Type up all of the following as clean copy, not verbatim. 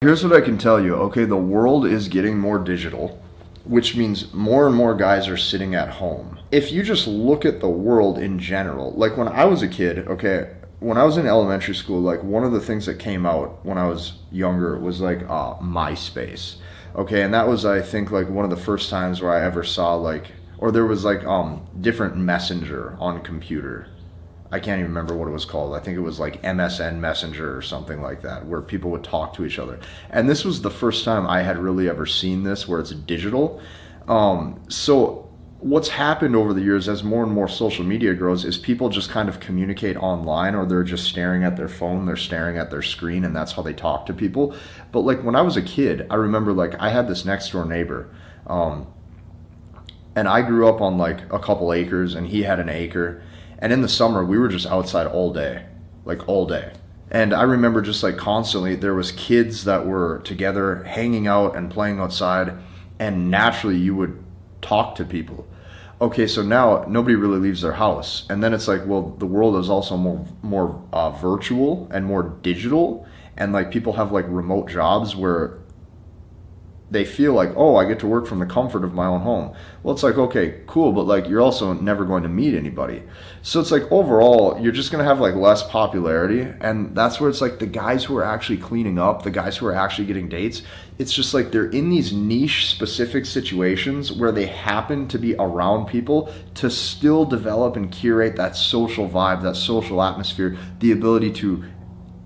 Here's what I can tell you. Okay, the world is getting more digital, which means more and more guys are sitting at home. If you just look at the world in general, like when I was a kid, okay, when I was in elementary school, like one of the things that came out when I was younger was like MySpace. Okay, and that was, I think, like one of the first times where I ever saw like, or there was like different messenger on computer. I can't even remember what it was called. I think it was like MSN Messenger or something like that, where people would talk to each other. And this was the first time I had really ever seen this, where it's digital. So what's happened over the years as more and more social media grows is people just kind of communicate online, or they're just staring at their phone, they're staring at their screen, and that's how they talk to people. But like when I was a kid, I remember like I had this next door neighbor. And I grew up on like a couple acres, and he had an acre. And in the summer, we were just outside all day, like all day. And I remember just like constantly, there was kids that were together hanging out and playing outside, and naturally you would talk to people. Okay, so now nobody really leaves their house, and then it's like, well, the world is also more virtual and more digital, and like people have like remote jobs where they feel like, oh, I get to work from the comfort of my own home. Well, it's like, okay, cool, but like you're also never going to meet anybody. So it's like overall, you're just going to have like less popularity. And that's where it's like the guys who are actually cleaning up, the guys who are actually getting dates, it's just like they're in these niche specific situations where they happen to be around people to still develop and curate that social vibe, that social atmosphere, the ability to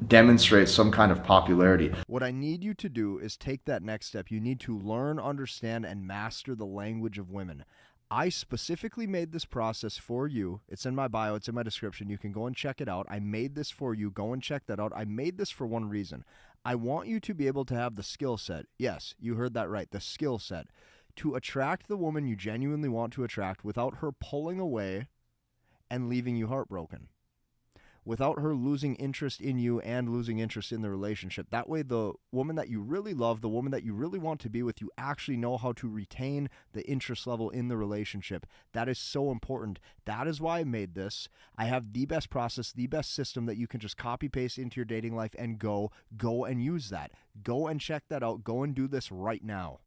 demonstrate some kind of popularity. What I need you to do is take that next step. You need to learn, understand, and master the language of women. I specifically made this process for you. It's in my bio, it's in my description. You can go and check it out. I made this for you. Go and check that out. I made this for one reason. I want you to be able to have the skill set. Yes, you heard that right, the skill set. To attract the woman you genuinely want to attract without her pulling away and leaving you heartbroken, without her losing interest in you and losing interest in the relationship. That way, the woman that you really love, the woman that you really want to be with, you actually know how to retain the interest level in the relationship. That is so important. That is why I made this. I have the best process, the best system that you can just copy paste into your dating life and go and use that. Go and check that out. Go and do this right now.